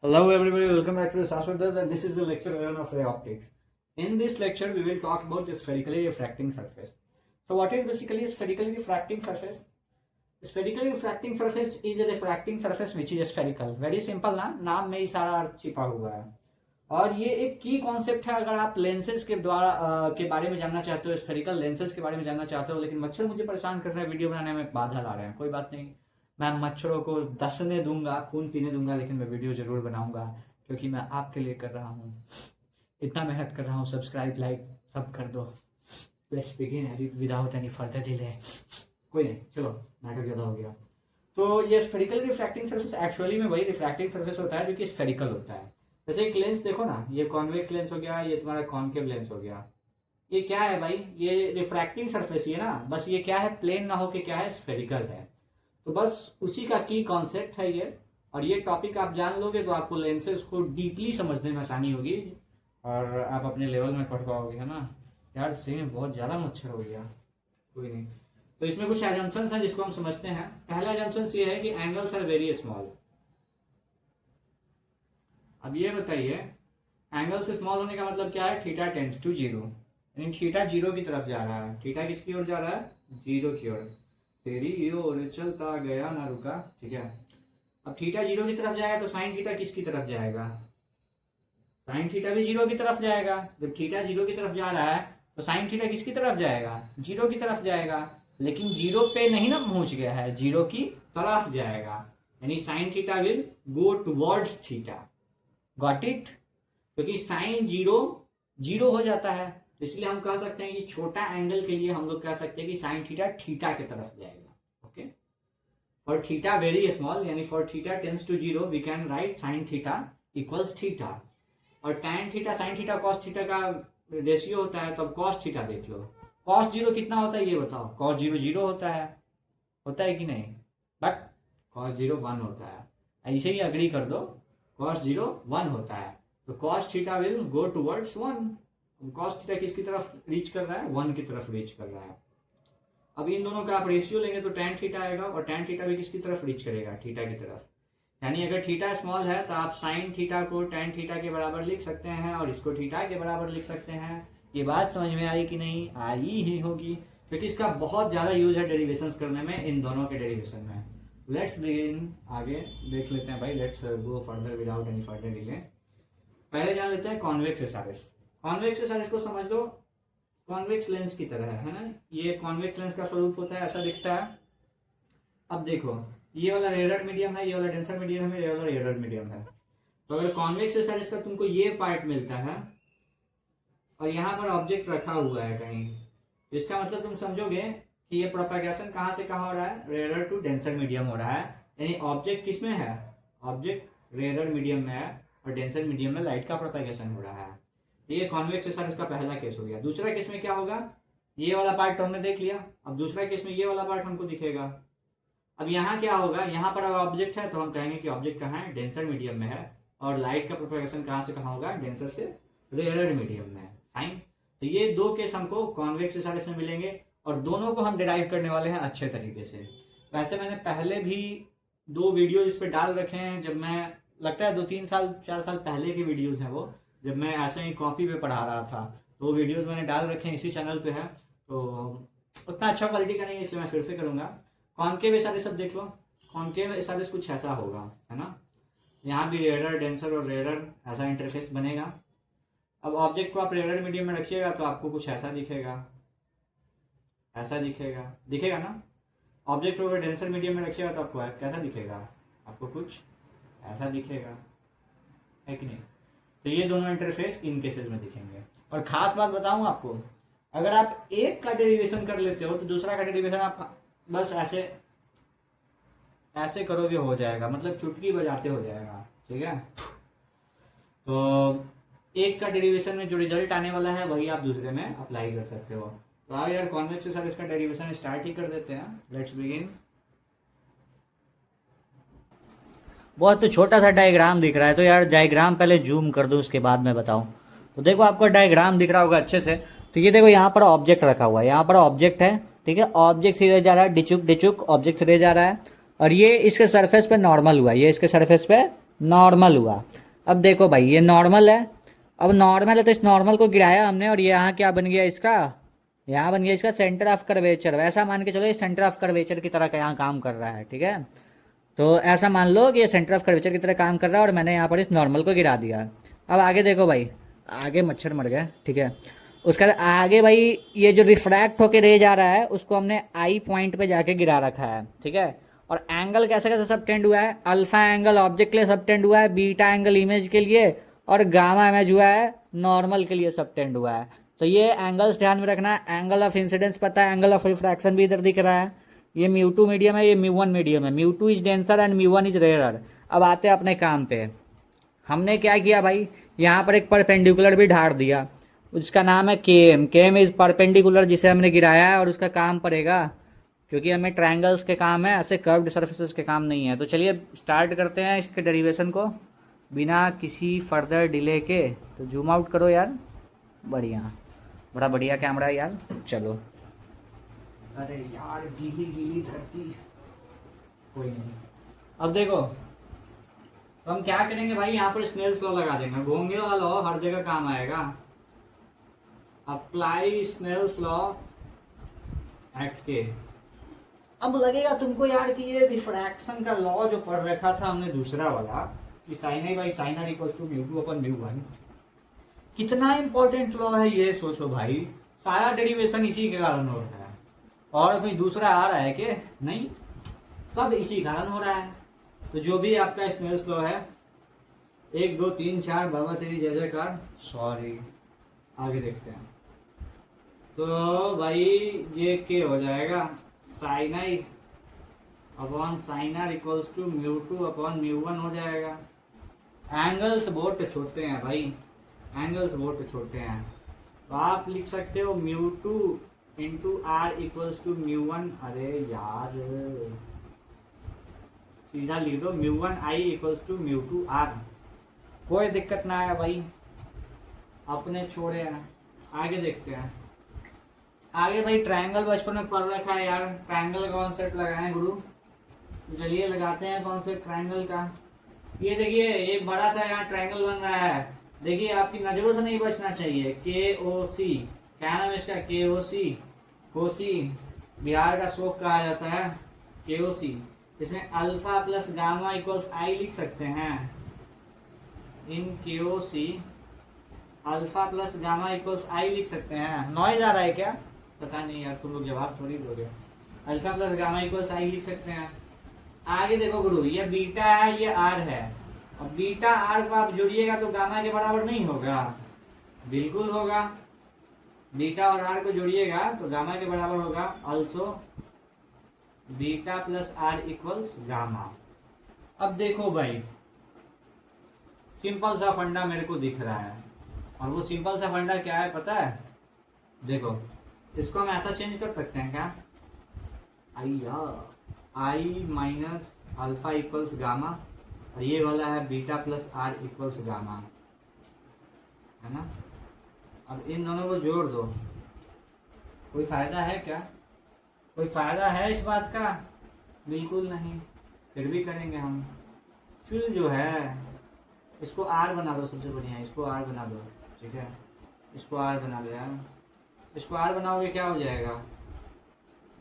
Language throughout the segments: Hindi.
Hello everybody, welcome back to the Saswadas and this is the lecture 11 of ray optics. In this lecture we will talk about the spherically refracting surface. So what is basically a spherically refracting surface? Spherically refracting surface is a refracting surface which is spherical. Very simple ना, नाम में ही सारा अर्थ छिपा हुआ है और ये एक की कॉन्सेप्ट है। अगर आप लेंसेज के द्वारा के बारे में जानना चाहते हो, स्फेरिकल लेंसेज के बारे में जानना चाहते हो, लेकिन मच्छर मुझे परेशान कर रहे हैं, वीडियो बनाने में बाधा ला रहे हैं, कोई बात नहीं, मैं मच्छरों को दसने दूंगा, खून पीने दूंगा, लेकिन मैं वीडियो जरूर बनाऊंगा क्योंकि मैं आपके लिए कर रहा हूँ, इतना मेहनत कर रहा हूँ। सब्सक्राइब लाइक सब कर दो। Let's begin without any further delay. कोई नहीं, चलो नाटक ज़्यादा हो गया। तो ये स्फेरिकल रिफ्रैक्टिंग सरफेस एक्चुअली में वही रिफ्रैक्टिंग सरफेस होता है जो कि स्फेरिकल होता है। जैसे एक लेंस देखो ना, ये कॉन्वेक्स लेंस हो गया, ये तुम्हारा कॉन्केव लेंस हो गया। ये क्या है भाई? ये रिफ्रैक्टिंग सरफेस ही है ना, बस ये क्या है, प्लेन ना हो के क्या है, स्फेरिकल है। तो बस उसी का की कॉन्सेप्ट है ये, और ये टॉपिक आप जान लोगे तो आपको लेंसेज को डीपली समझने में आसानी होगी और आप अपने लेवल में पढ़ पाओगे, है ना। यार सेम बहुत ज़्यादा मच्छर हो गया, कोई नहीं। तो इसमें कुछ एजम्पशंस हैं जिसको हम समझते हैं। पहला एजम्पशंस ये है कि एंगल्स आर वेरी स्मॉल। अब ये बताइए, एंगल से स्मॉल होने का मतलब क्या है? थीटा टेंड्स टू जीरो, यानी थीटा जीरो की तरफ जा रहा है। थीटा किसकी ओर जा रहा है? जीरो की ओर। तेरी ओर चलता गया ना रुका, ठीक है। अब थीटा जीरो की तरफ जाएगा तो साइन थीटा किसकी तरफ जाएगा? साइन थीटा भी जीरो की तरफ जाएगा। जब थीटा जीरो की तरफ जा रहा है तो साइन थीटा किसकी तरफ जाएगा? जीरो की तरफ जाएगा। लेकिन जीरो पे नहीं ना पहुंच गया है, जीरो की तरफ जाएगा, यानी sine theta will go towards theta. Got it? क्योंकि साइन जीरो जीरो हो जाता है, तो इसलिए हम कह सकते हैं कि छोटा एंगल के लिए हम लोग कह सकते हैं कि साइन थीटा थीटा की तरफ जाएगा। Okay, for theta very small, यानी for theta tends to zero we can write sine theta equals theta. और tan theta sine theta cos theta का रेशियो होता है, तब कॉस थीटा देख लो। कॉस जीरो कितना होता है ये बताओ? कॉस जीरो जीरो होता है कि नहीं? बट कॉस जीरो वन होता है, ऐसे ही अग्री कर दो, कॉस जीरो वन होता है। तो cos theta will go towards one. Cos theta किसकी तरफ रीच कर रहा है? वन की तरफ रीच कर रहा है। अब इन दोनों का आप रेशियो लेंगे तो टैन थीटा आएगा, और टैन थीटा भी किसकी तरफ रीच करेगा? थीटा की तरफ। यानी अगर थीटा स्मॉल है तो आप साइन थीटा को टैन थीटा के बराबर लिख सकते हैं और इसको थीटा के बराबर लिख सकते हैं। ये बात समझ में आई कि नहीं? आई ही होगी, क्योंकि इसका बहुत ज़्यादा यूज है डेरिवेशंस करने में, इन दोनों के डेरिवेशन में। लेट्स बिगिन, आगे देख लेते हैं भाई। Let's go further without any further delay. पहले जान लेते हैं कॉन्वेक्स एसआरएस। कॉन्वेक्स एसआरएस को समझ लो, कॉन्वेक्स लेंस की तरह है ना। ये कॉन्वेक्स लेंस का स्वरूप होता है, ऐसा दिखता है। अब देखो, ये वाला रेयरर मीडियम है, ये वाला डेंसर मीडियम है, ये वाला रेयरर मीडियम है। तो अगर कॉन्वेक्स एसआरएस का तुमको ये पार्ट मिलता है और यहाँ पर ऑब्जेक्ट रखा हुआ है कहीं, इसका मतलब तुम समझोगे कि ये प्रोपेगेशन कहाँ से कहाँ हो रहा है? रेयरर टू डेंसर मीडियम हो रहा है। यानी ऑब्जेक्ट किस में है? ऑब्जेक्ट रेयरर मीडियम में है और डेंसर मीडियम में लाइट का प्रोपेगेशन हो रहा है। ये कॉन्वेक्स एसआरएस का पहला केस हो गया। दूसरा केस में क्या होगा? ये वाला पार्ट तो हमने देख लिया, अब दूसरा केस में ये वाला पार्ट हमको दिखेगा। अब यहाँ क्या होगा? यहाँ पर अगर ऑब्जेक्ट है तो हम कहेंगे कि ऑब्जेक्ट कहाँ है? डेंसर मीडियम में है, और लाइट का प्रोपेगेशन कहाँ से कहाँ होगा? डेंसर से रेयरर मीडियम में है। फाइन। तो ये दो केस हमको कॉन्वेक्स एसआरएस में मिलेंगे और दोनों को हम डिराइव करने वाले हैं अच्छे तरीके से। वैसे मैंने पहले भी 2 वीडियो इस पर डाल रखे हैं, जब मैं लगता है 2-3 साल 4 साल पहले की वीडियोज़ हैं वो, जब मैं ऐसे ही कॉपी पे पढ़ा रहा था। तो वो वीडियोज़ मैंने डाल रखे हैं, इसी चैनल पे है, तो उतना अच्छा क्वालिटी का नहीं है, इसलिए मैं फिर से करूँगा। कॉन्केव एसआरएस सब देख लो। कॉन्केव एसआरएस कुछ ऐसा होगा, है ना। यहाँ भी रेयरर डेंसर और रेयरर ऐसा इंटरफेस बनेगा। अब ऑब्जेक्ट को आप रेयरर मीडियम में रखिएगा तो आपको कुछ ऐसा दिखेगा, ऐसा दिखेगा ना। ऑब्जेक्ट को अगर डेंसर मीडियम में रखिएगा तो आपको कैसा दिखेगा? आपको कुछ ऐसा दिखेगा, है कि नहीं? तो ये दोनों इंटरफेस इन केसेस में दिखेंगे। और खास बात बताऊं आपको, अगर आप एक का डेरिवेशन कर लेते हो तो दूसरा का डेरिवेशन आप बस ऐसे करोगे हो जाएगा, मतलब चुटकी बजाते हो जाएगा, ठीक है। तो एक का डेरिवेशन में जो रिजल्ट आने वाला है वही आप दूसरे में अप्लाई कर सकते हो। तो आप यार कॉन्वेक्स एसआरएस का डेरिवेशन स्टार्ट ही कर देते हैं। Let's begin. बहुत तो छोटा सा डायग्राम दिख रहा है, तो यार डायग्राम पहले जूम कर दो उसके बाद मैं बताऊं। तो देखो आपको डायग्राम दिख रहा होगा अच्छे से। तो ये देखो यहाँ पर ऑब्जेक्ट रखा हुआ है, यहाँ पर ऑब्जेक्ट है, ठीक है। ऑब्जेक्ट से रह जा रहा है, डिचुक डिचुक ऑब्जेक्ट से रह जा रहा है, और ये इसके सरफेस पे नॉर्मल हुआ है, ये इसके सरफेस पे नॉर्मल हुआ। अब देखो भाई ये नॉर्मल है, अब नॉर्मल है तो इस नॉर्मल को गिराया हमने और ये यहाँ क्या बन गया इसका, यहाँ बन गया इसका सेंटर ऑफ कर्वेचर। वैसा मान के चलो ये सेंटर ऑफ कर्वेचर की तरह का यहाँ काम कर रहा है, ठीक है। तो ऐसा मान लो कि ये सेंटर ऑफ कर्वेचर की तरह काम कर रहा है और मैंने यहाँ पर इस नॉर्मल को गिरा दिया। अब आगे देखो भाई, आगे मच्छर मर गया, ठीक है। उसके बाद आगे भाई ये जो रिफ्रैक्ट होके रे जा रहा है उसको हमने आई पॉइंट पे जाके गिरा रखा है, ठीक है। और एंगल कैसे कैसे सबटेंड हुआ है, अल्फा एंगल ऑब्जेक्ट के लिए सबटेंड हुआ है, बीटा एंगल इमेज के लिए, और गामा इमेज हुआ है नॉर्मल के लिए सबटेंड हुआ है। तो ये एंगल्स ध्यान में रखना है। एंगल ऑफ इंसिडेंस पता है, एंगल ऑफ रिफ्रैक्शन भी इधर दिख रहा है। ये म्यू2 मीडियम है, ये म्यू1 मीडियम है। Mu two is denser and mu one is rare. अब आते हैं अपने काम पे। हमने क्या किया भाई, यहाँ पर एक परपेंडिकुलर भी ढाड़ दिया, उसका नाम है के एम इज परपेंडिकुलर, जिसे हमने गिराया है और उसका काम पड़ेगा, क्योंकि हमें ट्रायंगल्स के काम है, ऐसे कर्व्ड सर्फेसेस के काम नहीं है। तो चलिए स्टार्ट करते हैं इसके डेरिवेशन को बिना किसी फर्दर डिले के। तो जूम आउट करो यार, बढ़िया, बड़ा बढ़िया कैमरा है यार। चलो, अरे यार गीली गीली धरती, कोई नहीं। अब देखो तो हम क्या करेंगे भाई, यहाँ पर स्नेल्स लॉ लगा देंगे। घोंगे वाला लॉ हर जगह काम आएगा। अप्लाई स्नेल्स लॉ एट के। अब लगेगा तुमको यार कि ये रिफ्रैक्शन का लॉ जो पढ़ रखा था हमने दूसरा वाला, कि sine i by sine r equals to mu two upon mu one, कितना इंपॉर्टेंट लॉ है ये सोचो भाई। सारा डेरिवेशन इसी के कारण हो रहा है, और कोई दूसरा आ रहा है कि नहीं, सब इसी कारण हो रहा है। तो जो भी आपका स्नेल्स लॉ है, 1 2 3 4 बाबा तेरी जय जयकार, सॉरी, आगे देखते हैं। तो भाई ये के हो जाएगा sine i upon sine r equals to mu two upon mu one हो जाएगा। एंगल्स बहुत छोटे हैं भाई, एंगल्स बहुत छोटे हैं। तो आप लिख सकते हो म्यू2 इंटू आर इक्वल्स टू म्यू1। अरे यार सीधा लिख दो म्यू1 आई इक्वल्स टू म्यू2 आर, कोई दिक्कत ना है भाई, अपने छोड़े हैं। आगे देखते हैं। आगे भाई ट्रायंगल बचपन में पढ़ रखा है यार, ट्रायंगल का कॉन्सेप्ट लगाए गुरु। तो चलिए लगाते हैं कॉन्सेप्ट ट्रायंगल का। ये देखिए एक बड़ा सा यहाँ ट्रायंगल बन रहा है, देखिए आपकी नजरों से नहीं बचना चाहिए। के ओ सी, क्या नाम है इसका, के ओ सी, कोसी, बिहार का शोक कहा जाता है, के ओ सी। इसमें alpha plus gamma equals i लिख सकते हैं। In K O C alpha plus gamma equals i लिख सकते हैं। नॉइज आ रहा है क्या, पता नहीं यार, तुम लोग जवाब थोड़ी दोगे। Alpha plus gamma equals i लिख सकते हैं। आगे देखो गुरु, ये बीटा है, ये आर है। अब बीटा आर को आप जोड़िएगा तो गामा के बराबर नहीं होगा, बिल्कुल होगा। बीटा और आर को जोड़िएगा तो गामा के बराबर होगा। Also beta plus R equals gamma. अब देखो भाई, सिंपल सा फंडा मेरे को दिख रहा है, और वो सिंपल सा फंडा क्या है पता है। देखो इसको हम ऐसा चेंज कर सकते हैं क्या, I minus alpha equals gamma, और ये वाला है beta plus R equals gamma, है ना। अब इन दोनों को जोड़ दो, कोई फायदा है क्या, कोई फायदा है इस बात का, बिल्कुल नहीं, फिर भी करेंगे हम। फिर जो है इसको आर बना दो, सबसे बढ़िया इसको आर बना दो, ठीक है। इसको आर बना दो यार, इसको आर बनाओगे क्या हो जाएगा,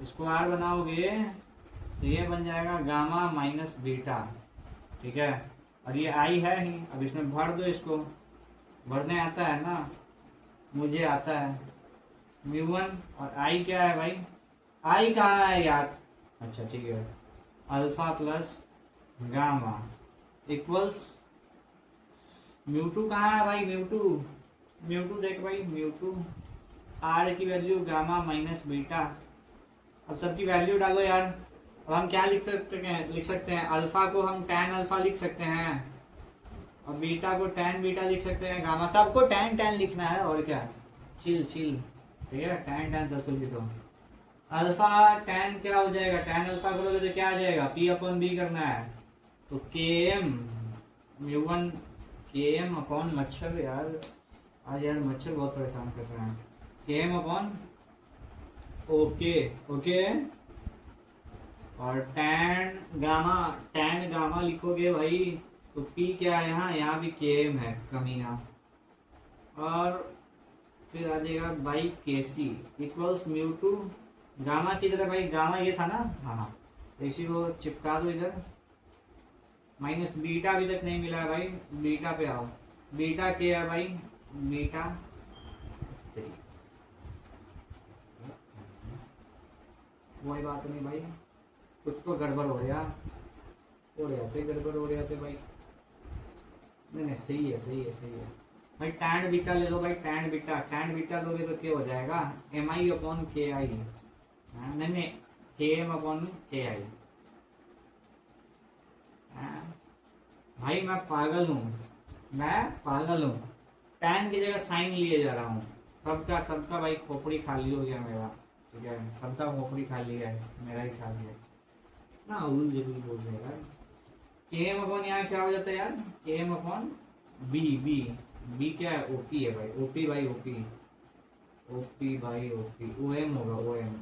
इसको आर बनाओगे तो ये बन जाएगा गामा माइनस बीटा, ठीक है। और ये आई है ही, अब इसमें भर दो, इसको भरने आता है ना, मुझे आता है म्यू1। और आई क्या है भाई, आई कहाँ है यार, अच्छा ठीक है, अल्फा प्लस गामा इक्वल्स म्यू2 कहाँ है भाई, म्यू2 देख भाई, म्यू2 आर की वैल्यू गामा माइनस बीटा। अब सबकी वैल्यू डालो यार। अब हम क्या लिख सकते हैं, अल्फा को हम टैन अल्फा लिख सकते हैं, और बीटा को टैन बीटा लिख सकते हैं, गामा सबको टैन टैन लिखना है, और क्या, चिल चिल, ठीक है। टैन टैन सर्कल की तो अल्फा टैन क्या हो जाएगा, टैन अल्फा करोगे तो क्या आ जाएगा, पी अपॉन बी करना है, तो के एम म्यू1 के एम अपॉन मच्छर, यार आज यार मच्छर बहुत परेशान कर रहे हैं, के एम अपॉन ओके ओके, और टैन गामा लिखोगे भाई तो P क्या है यहाँ भी KM है कमीना, और फिर आ जाएगा by KC equals mu two gamma की तरह। भाई गामा ये था ना, हाँ, तो इसी को चिपका दो इधर। माइनस बीटा अभी तक नहीं मिला है भाई, बीटा पे आओ। बीटा क्या है भाई, बीटा 3। कोई बात नहीं भाई, कुछ तो गड़बड़ हो गया, और ऐसे गड़बड़ हो गया से भाई। नहीं सही है, सही है, सही है भाई। टैन बीटा ले लो भाई, टैन बीटा लोगे तो क्या हो जाएगा, MI अपॉन KI। नहीं KM अपॉन KI। भाई मैं पागल हूँ, टैन की जगह साइन लिए जा रहा हूँ। सबका भाई खोपड़ी खाली हो गया मेरा, ठीक है, सबका खोपड़ी खाली है, मेरा ही खाली है ना। उल जरूर बोल रहे यार। KM अपॉन यहाँ क्या हो जाता है यार, KM अपॉन बी क्या है, OP है भाई, OP भाई OP OM होगा,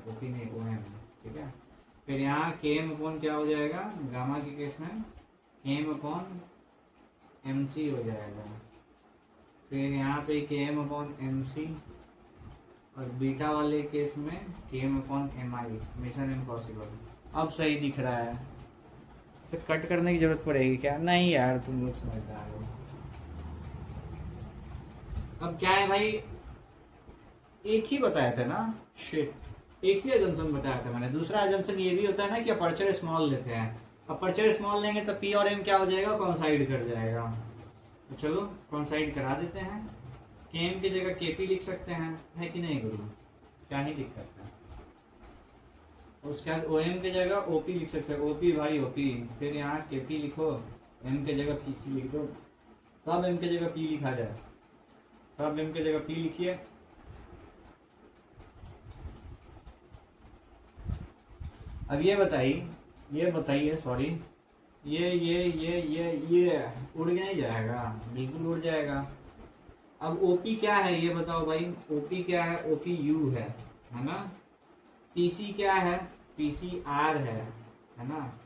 OP नहीं OM, ठीक है। फिर यहाँ KM अपॉन क्या हो जाएगा, गामा के केस में KM अपॉन MC हो जाएगा। फिर यहाँ पे KM अपॉन MC, और बीटा वाले केस में KM upon MI। Mission impossible. अब सही दिख रहा है, इसे कट करने की जरूरत पड़ेगी क्या? नहीं यार, तुम लोग समझदार हो। अब क्या है भाई, एक ही बताया था ना, शिट, एक ही एजम्पशन बताया था मैंने। दूसरा एजम्पशन ये भी होता है ना कि अपर्चर स्मॉल लेते हैं। अपर्चर स्मॉल लेंगे तो P और M क्या हो जाएगा, कॉन्साइड कर जाएगा। तो चलो कॉन्साइड करा देते हैं। KM की जगह KP लिख सकते हैं, है कि नहीं गुरु, क्या ही दिक्कत है। उसके बाद OM की जगह OP लिख सकते हैं, OP भाई OP। फिर यहाँ KP लिखो, M की जगह PC लिख दो, सब M की जगह P लिखा जाए, सब M की जगह P लिखिए। अब ये बताइए सॉरी, ये उड़ नहीं जाएगा, बिल्कुल उड़ जाएगा। अब OP क्या है ये बताओ भाई, OP क्या है, OPU है ना। PC क्या है, PCR है ना।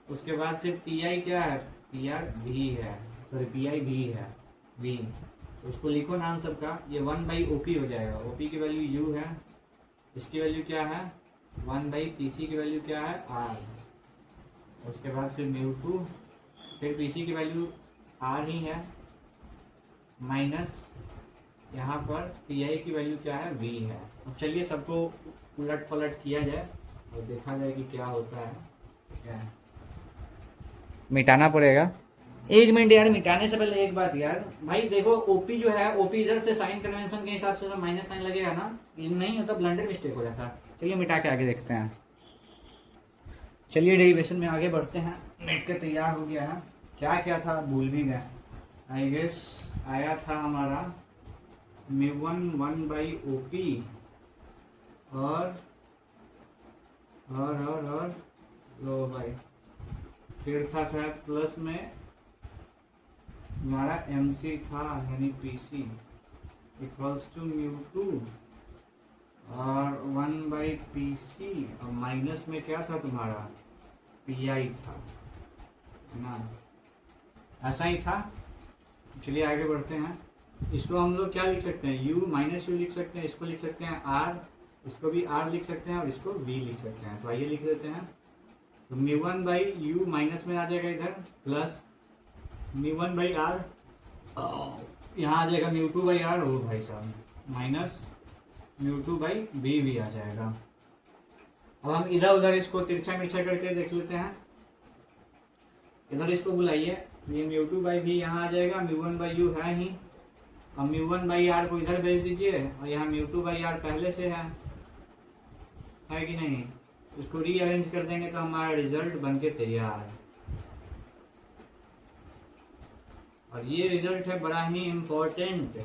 उसके बाद फिर PI क्या है, PR भी है, सॉरी PI भी है, भी। उसको लिखो नाम सबका, ये 1/OP हो जाएगा। OP की वैल्यू U है, इसकी वैल्यू क्या है 1/PC की वैल्यू क्या है R। उसके बाद फिर μ2, फिर PC की वैल्यू R ही है, माइनस यहाँ पर PI की वैल्यू क्या है V है। अब चलिए सबको उलट पलट किया जाए और देखा जाए कि क्या होता है। क्या है, मिटाना पड़ेगा। एक मिनट यार, मिटाने से पहले एक बात यार, भाई देखो OP जो है, OP इधर से साइन कन्वेंशन के हिसाब से माइनस साइन लगेगा ना, ये नहीं होता, ब्लंडर मिस्टेक हो जाता। चलिए मिटा के आगे देखते हैं। चलिए डेरिवेशन में आगे बढ़ते हैं। मिट के तैयार हो गया है, क्या क्या था भूल भी गए। आई गेस आया था हमारा μ1 1/OP, और लो भाई, फिर था शायद प्लस में हमारा MC था, यानी PC इक्वल्स टू μ2 और 1/PC, और माइनस में क्या था तुम्हारा PI था ना, ऐसा ही था। चलिए आगे बढ़ते हैं। इसको हम लोग क्या लिख सकते हैं, U -U लिख सकते हैं, इसको लिख सकते हैं R, इसको भी R लिख सकते हैं, और इसको V लिख सकते हैं। तो आइए लिख देते हैं। तो μ1/U माइनस में आ जाएगा इधर, प्लस μ1/R, यहाँ आ जाएगा μ2/R, हो भाई साहब, माइनस μ2/V भी आ जाएगा। अब हम इधर उधर इसको तिरछा मिर्चा करके देख लेते हैं। इधर इसको बुलाइए, ये μ2/V यहाँ आ जाएगा, μ1/U है ही, और μ1/R को इधर भेज दीजिए, और यहाँ μ2/R पहले से है कि नहीं। इसको रीअरेंज कर देंगे तो हमारा रिजल्ट बन के तैयार। और ये रिजल्ट है बड़ा ही इम्पोर्टेंट,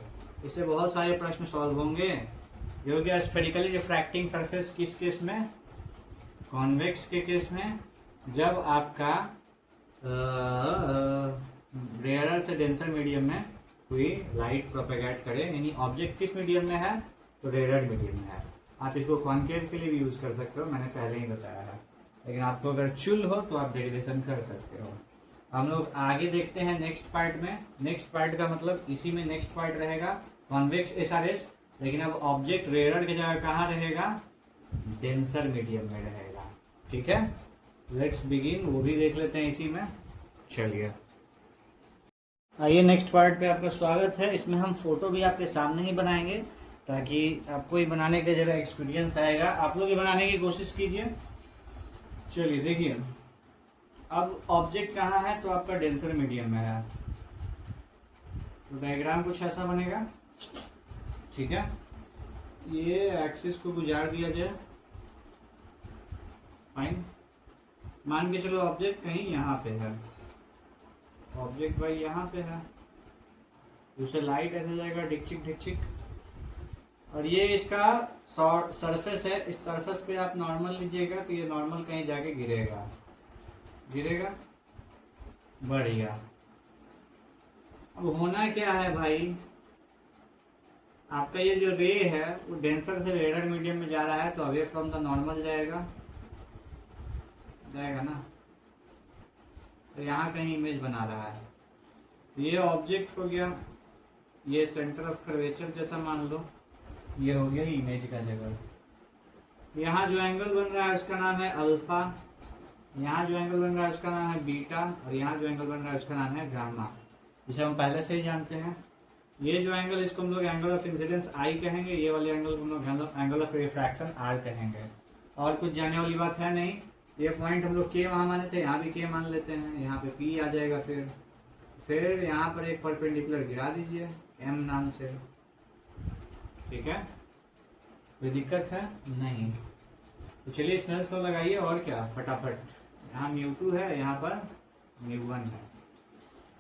इससे बहुत सारे प्रश्न सॉल्व होंगे। ये हो गया स्फेरिकली रिफ्रैक्टिंग सरफेस किस केस में, कॉन्वेक्स के केस में, जब आपका रेयरर से डेंसर मीडियम में कोई लाइट प्रोपेगेट करे, यानी ऑब्जेक्ट किस मीडियम में है, तो रेयरर मीडियम में है। आप इसको कॉन्केव के लिए भी यूज़ कर सकते हो, मैंने पहले ही बताया है, लेकिन आपको अगर चुल हो तो आप डेरिवेशन कर सकते हो। हम लोग आगे देखते हैं नेक्स्ट पार्ट में। नेक्स्ट पार्ट का मतलब इसी में नेक्स्ट पार्ट रहेगा कॉन्वेक्स एसआरएस, लेकिन अब ऑब्जेक्ट रेयर की जगह कहाँ रहेगा, डेंसर मीडियम में रहेगा। ठीक है, लेट्स बिगिन, वो भी देख लेते हैं इसी में। चलिए आइए नेक्स्ट पार्ट पे आपका स्वागत है। इसमें हम फोटो भी आपके सामने ही बनाएंगे ताकि आपको ही बनाने का जरा एक्सपीरियंस आएगा। आप लोग ही बनाने की कोशिश कीजिए। चलिए देखिए, अब ऑब्जेक्ट कहाँ है, तो आपका डेंसर मीडियम में है। तो डायग्राम कुछ ऐसा बनेगा। ठीक है, ये एक्सिस को गुजार दिया जाए। फाइन, मान के चलो ऑब्जेक्ट कहीं यहाँ पे है, ऑब्जेक्ट भाई यहाँ पे है, उसे लाइट ऐसे जाएगा ढिकचिक ढिकचिक, और ये इसका सरफेस है। इस सरफेस पे आप नॉर्मल लीजिएगा तो ये नॉर्मल कहीं जाके गिरेगा, गिरेगा, बढ़िया। अब होना क्या है भाई, आपका ये जो रे है वो डेंसर से रेडर मीडियम में जा रहा है, तो अवे फ्रॉम द नॉर्मल जाएगा, जाएगा ना। तो यहाँ कहीं इमेज बना रहा है, तो ये ऑब्जेक्ट हो गया, ये सेंटर ऑफ कर्वेचर जैसा मान लो, ये हो गया इमेज का जगह। यहाँ जो एंगल बन रहा है उसका नाम है अल्फा, यहाँ जो एंगल बन रहा है उसका नाम है बीटा, और यहाँ जो एंगल बन रहा है उसका नाम है गामा, जिसे हम पहले से ही जानते हैं। ये जो एंगल, इसको हम लोग एंगल ऑफ इंसिडेंस आई कहेंगे, ये वाले एंगल को हम लोग एंगल ऑफ रिफ्रैक्शन आर कहेंगे। और कुछ जाने वाली बात है नहीं। ये पॉइंट हम लोग के वहाँ माने थे, यहाँ भी के मान लेते हैं, यहाँ पे पी आ जाएगा। फिर यहाँ पर एक परपेंडिकुलर गिरा दीजिए एम नाम से। ठीक है, कोई दिक्कत है नहीं। तो चलिए स्नेल्स लॉ लगाइए, और क्या फटाफट। यहाँ μ2 है, यहाँ पर μ1 है,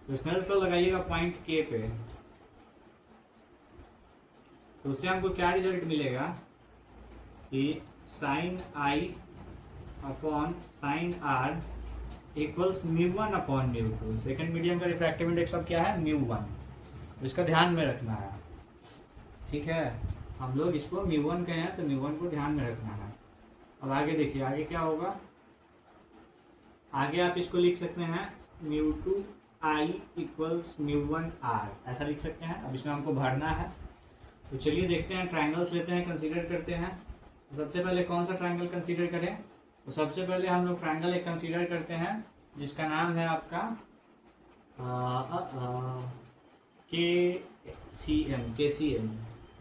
तो स्नेल्स लॉ लगाइएगा पॉइंट के पे। तो उससे हमको क्या रिजल्ट मिलेगा कि sine i upon sine r equals μ1 upon μ2। Second medium का रिफ्रैक्टिव इंडेक्स अब क्या है, μ1, तो इसका ध्यान में रखना है। ठीक है, हम लोग इसको μ1 कहे हैं तो μ1 को ध्यान में रखना है। अब आगे देखिए, आगे क्या होगा, आगे आप इसको लिख सकते हैं μ2 आई इक्वल्स μ1 आर, ऐसा लिख सकते हैं। अब इसमें हमको भरना है, तो चलिए देखते हैं, ट्राइंगल्स लेते हैं, कंसीडर करते हैं। तो सबसे पहले कौन सा ट्राइंगल कंसीडर करें, तो सबसे पहले हम लोग ट्राइंगल एक कंसीडर करते हैं जिसका नाम है आपका के सी एम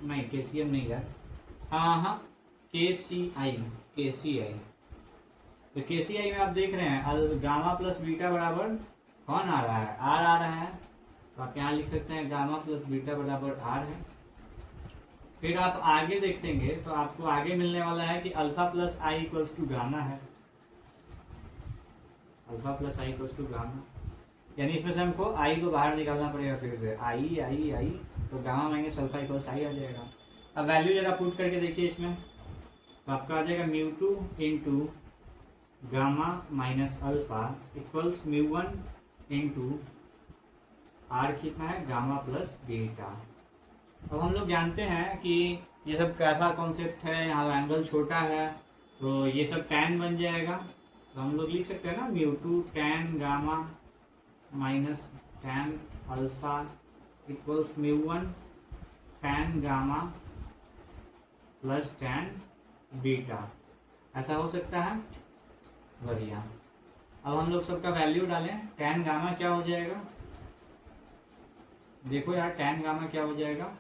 नहीं, के सी एम नहीं यार, हाँ के सी आई। तो के सी आई में आप देख रहे हैं गामा प्लस बीटा बराबर कौन आ रहा है, आर आ रहा है। तो आप यहाँ लिख सकते हैं गामा प्लस बीटा बराबर आर है। फिर आप आगे देखेंगे तो आपको आगे मिलने वाला है कि alpha plus i equals to gamma है, alpha plus i equals to gamma, यानी इसमें से हमको आई को बाहर निकालना पड़ेगा। फिर से आई तो gamma minus alpha equals i आ जाएगा। अब वैल्यू जरा पुट करके देखिए इसमें, तो आपका आ जाएगा μ2 into gamma minus alpha equals μ1 into R कितना है, गामा प्लस बीटा। अब हम लोग जानते हैं कि ये सब कैसा कॉन्सेप्ट है, यहाँ एंगल छोटा है तो ये सब tan बन जाएगा। तो हम लोग लिख सकते हैं ना μ2 tan gamma minus tan alpha equals μ1 tan gamma plus tan beta, ऐसा हो सकता है। बढ़िया, अब हम लोग सबका वैल्यू डालें। tan गामा क्या हो जाएगा, देखो यार tan गामा क्या हो जाएगा,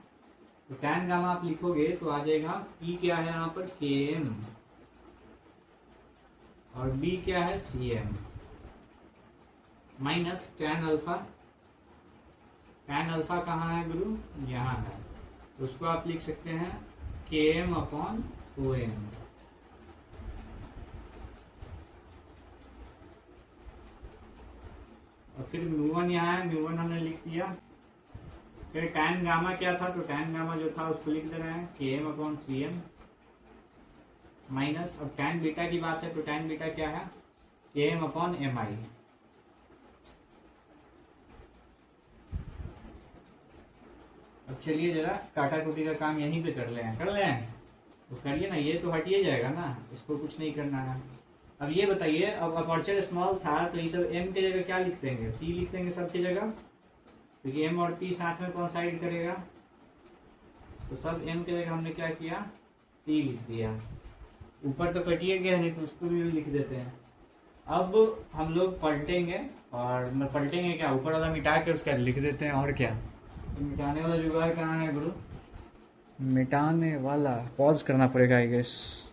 तो tan गामा आप लिखोगे तो आ जाएगा P क्या है यहाँ पर Km, और B क्या है Cm, minus tan alpha. tan alpha कहाँ है गुरु, यहाँ है, तो उसको आप लिख सकते हैं Km अपॉन OM। और फिर μ1 यहाँ है, μ1 हमने लिख दिया। फिर tan गामा क्या था, तो tan गामा जो था उसको लिख दे रहे हैं Km अपॉन Cm माइनस, अब tan बीटा की बात है तो tan बीटा क्या है, Km अपॉन Mi। अब चलिए जरा काटा कुटी का काम यहीं पे कर लें, तो करिए ना, ये तो हटिए जाएगा ना, इसको कुछ नहीं करना है। अब ये बताइए, अब अपर्चर स्मॉल था तो ये सब m की जगह क्या लिख देंगे, p लिख देंगे सबकी जगह, क्योंकि m और p साथ में कोइंसाइड करेगा, तो सब m की जगह हमने क्या किया, p लिख दिया। ऊपर तो कटिए गया नहीं तो उसको भी लिख देते हैं। अब हम लोग पलटेंगे, और पलटेंगे क्या, ऊपर वाला मिटा के उसका लिख देते हैं, और क्या। तो मिटाने वाला जुगाड़ कहाँ है गुरु, मिटाने वाला पॉज करना पड़ेगा आई गेस।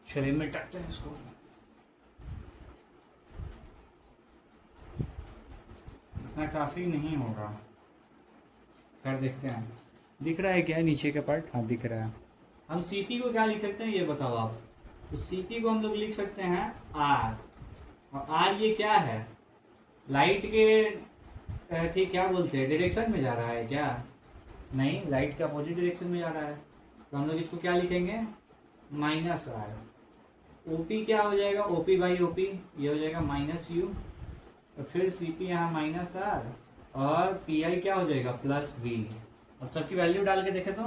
चलिए मिटाते हैं इसको। इतना काफी नहीं होगा, कर देखते हैं। दिख रहा है क्या नीचे का पार्ट, हाँ दिख रहा है। हम CP को क्या लिख सकते हैं ये बताओ आप। तो CP को हम लोग लिख सकते हैं R, और R ये क्या है, लाइट के ठीक क्या बोलते हैं, डायरेक्शन में जा रहा है क्या, नहीं लाइट के अपोजिट डायरेक्शन में जा रहा है, तो हम लोग इसको क्या लिखेंगे, -R। OP क्या हो जाएगा, OP बाई OP ये हो जाएगा -U, और फिर CP यहाँ -R, और PI क्या हो जाएगा, +V। अब सबकी वैल्यू डाल के देखें तो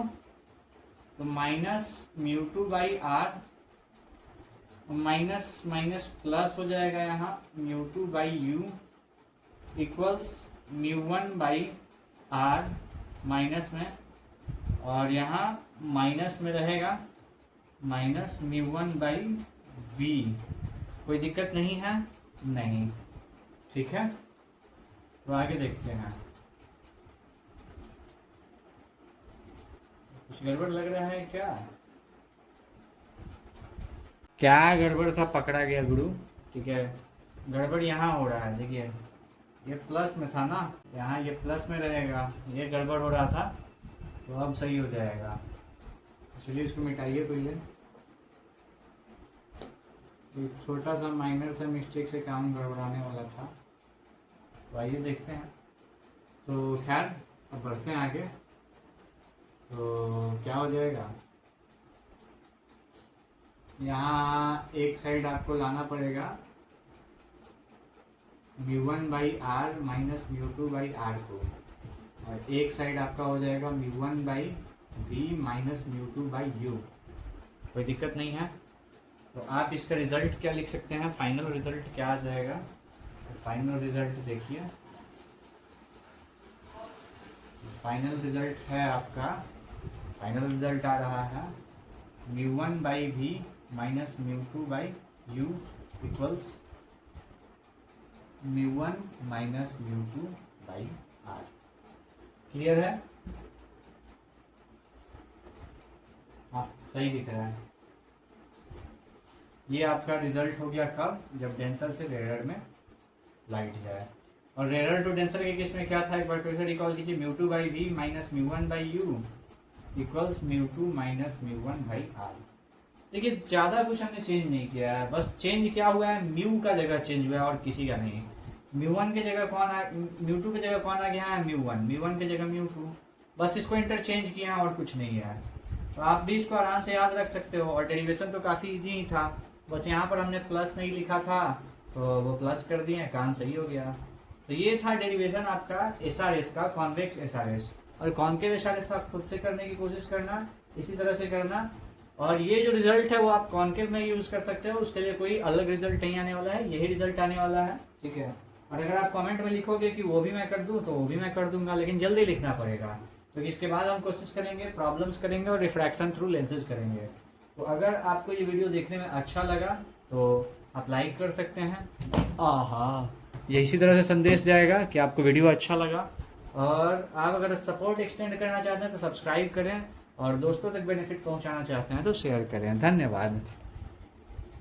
-μ2/r, माइनस माइनस प्लस हो जाएगा यहाँ μ2/u इक्वल्स μ1/r माइनस में, और यहाँ माइनस में रहेगा -μ1/v। कोई दिक्कत नहीं है, नहीं, ठीक है। तो आगे देखते हैं, कुछ गड़बड़ लग रहा है क्या, क्या गड़बड़ था, पकड़ा गया गुरु, ठीक है। गड़बड़ यहाँ हो रहा है, देखिए ये प्लस में था ना, यहाँ ये प्लस में रहेगा, ये गड़बड़ हो रहा था, तो अब सही हो जाएगा। चलिए इसको मिटाइए पहले, एक छोटा सा माइनर सा मिस्टेक से काम गड़बड़ाने वाला था, तो आइए देखते हैं। तो खैर अब बढ़ते हैं आगे। तो क्या हो जाएगा, यहाँ एक साइड आपको लाना पड़ेगा μ1/r माइनस μ2/r को, और एक साइड आपका हो जाएगा μ1/v माइनस μ2/u। कोई दिक्कत नहीं है। तो आप इसका रिजल्ट क्या लिख सकते हैं, फाइनल रिजल्ट क्या आ जाएगा, तो फाइनल रिजल्ट देखिए, फाइनल रिजल्ट है आपका, फाइनल रिजल्ट आ रहा है μ1/v minus μ2/u equals μ1 minus μ2/r। Clear है, हाँ सही दिख रहा है। ये आपका रिजल्ट हो गया कब, जब डेंसर से रेयर में लाइट जाए। और रेयर टू डेंसर के केस में क्या था, एक बार फिर से रिकॉल कीजिए, μ2/v minus μ1/u equals μ2 minus μ1/r। देखिए ज़्यादा कुछ हमने चेंज नहीं किया है, बस चेंज क्या हुआ है, म्यू का जगह चेंज हुआ है और किसी का नहीं। μ1 की जगह कौन आ, μ2 की जगह कौन आ गया है, μ1 की जगह μ2, बस इसको इंटरचेंज किया है और कुछ नहीं है। तो आप भी इसको आराम से याद रख सकते हो, और डेरिवेशन तो काफ़ी इजी ही था, बस यहाँ पर हमने प्लस नहीं लिखा था तो वो प्लस कर दिए, काम सही हो गया। तो ये था डेरिवेशन आपका SRS का, कॉन्वेक्स SRS। और कॉन्केव SRS आप खुद से करने की कोशिश करना, इसी तरह से करना, और ये जो रिजल्ट है वो आप कॉन्केव में यूज़ कर सकते हो, उसके लिए कोई अलग रिजल्ट नहीं आने वाला है, यही रिजल्ट आने वाला है, ठीक है। और अगर आप कमेंट में लिखोगे कि वो भी मैं कर दूँ तो वो भी मैं कर दूंगा, लेकिन जल्दी लिखना पड़ेगा, क्योंकि इसके बाद हम कोशिश करेंगे, प्रॉब्लम्स करेंगे और रिफ्रैक्शन थ्रू लेंसेज करेंगे। तो अगर आपको ये वीडियो देखने में अच्छा लगा तो आप लाइक कर सकते हैं, आहा ये इसी तरह से संदेश जाएगा कि आपको वीडियो अच्छा लगा। और आप अगर सपोर्ट एक्सटेंड करना चाहते हैं तो सब्सक्राइब करें, और दोस्तों तक बेनिफिट पहुंचाना चाहते हैं तो शेयर करें। धन्यवाद।